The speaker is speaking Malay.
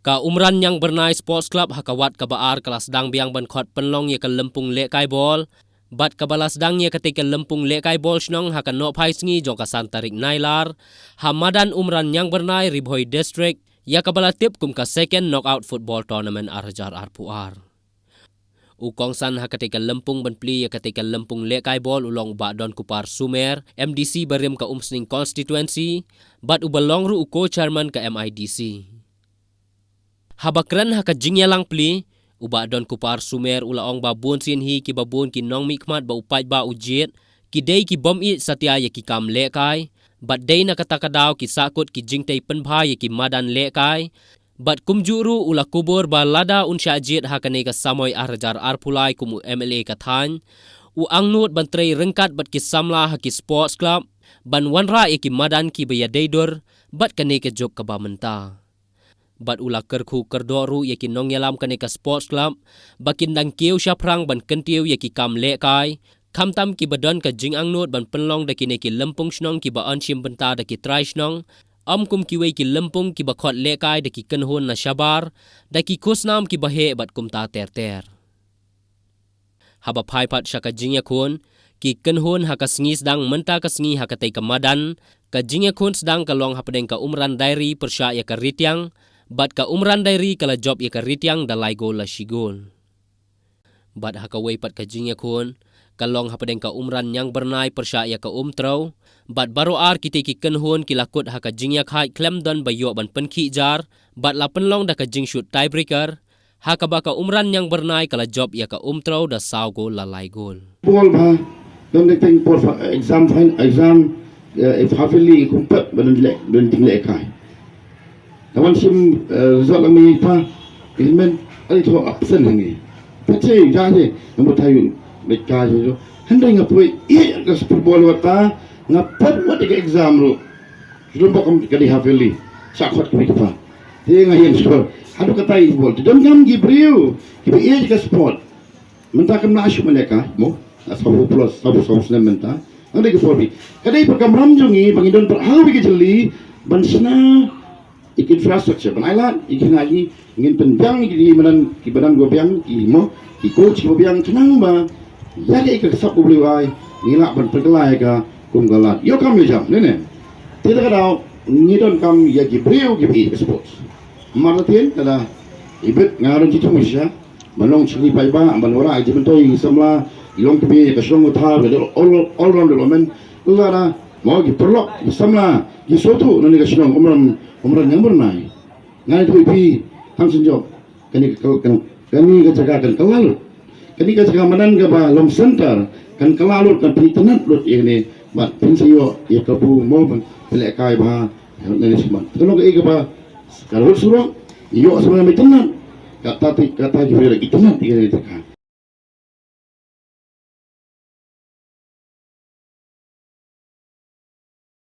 Ka umran yang bernai sports club hakawat kabaar kelas dang biang ban khot penlong ye ke lempung le kai bol. Bat kabalas dang ye ketika lempung le kai bol snong haka no phai sngi jong ka santarik nailar. Hamadan umran yang bernai Ribhoi district ya kabala tip kum ka second knockout football tournament arjar arpuar. Ukong san ha ketika lempung benpli ya ketika lempung le kai bol ulong ba don kupar Sumer MDC berim ka umsning constituency bat ubalong ru uko chairman ka MIDC. Habakran haka jingya lang pli uba don kupar Sumer ulaong babun sin hi ki babun ki nong mikmat ba upai ba ujit ki dei ki bom i satya ya ki kam le kai bat dei na katakadaw ki sakut ki jingtei penbha ya ki madan le kai bat kumjuru ula kubur ba lada unsya jit hakane ka samoy arjar arpulai kumu MLA kathan u angnut bantrei rengkat bat ki samla haki sports club ban wanra ya ki madan ki ba ya deidur bat kane ke jok ka ba menta. Bat ula kerku kerdoru yaki nong yalam kaneka sports club bakin dang kieu syaprang ban kentiu yaki kam le kai kam tam ki badon ka jing angnut ban penlong daki neki lempung snong ki ba anshim benta daki trai snong kum ki wei ki lempung ki ba khot le kai daki kenhun na syabar daki kusnam ki bahe bat kum ta ter haba phai pat syaka jingya kun ki kenhun haka sngis dang menta ka sngi haka tei ka madan ka jingya kun sedang ka long hapdeng ka umran diary persya ya ka ritiang bat ka umran diary kala job ya ka ritiang dalai gol la shigol. Bat haka wei pat ka jingya kun kalong hapadeng ka umran yang bernai persya ya ka umtrau bat baro ar kite ki kenhun ki lakut haka jingya khai klem don bayo ban penki jar bat la penlong da ka jing shoot tiebreaker haka ba ka umran yang bernai kala job ya ka umtrau da saw gol la lai gol. Bol ba don de ting por exam if hafili kumpat ban ting le kai. Kawan sim result kami pa ilmen ada tu absen ini. Pecah jadi nombor tayu mereka je. Hendak ngapai ia ke football wata ngapat buat ke exam lu. Belum bakam kali hafili sakot kami pa. Dia ngahian skor. Hadu kata football. Don ngam gibriu. Kibi ia ke sport. Mentah kena asyuk mereka. Mo sabu plus sabu menta. Anda ke forbi. Kadai perkam ramjungi bangidon perhawi ke jeli bansna infrastructure panailat ikin lagi ingin penjang di madan ki badan gobiang ki mo ki coach gobiang tenang ba ya ke sap boleh wai ngilak ban pergelai ka kum galat yo kam yo jam nene tidak ada ngidon kam ya ki breu ki bi sports maratin kada ibet ngaron ci tumusya balong chili pai ba ban wara ji bentoi samla ilong ki bi ka song tha all round development lara mau ki perlok samla ki sotu nani ka song umran yang bernai ngai tu ipi hang senjok kani kejaga kan kelalut kani kejaga manan ke ba lom center kan kelalut kan pintenat lut ini bat pinsiyo ya kabu mo pelek kai ba nani siman kalau ke ba kalau suruh iyo sebenarnya pintenat kata jibril lagi tenat ini tekan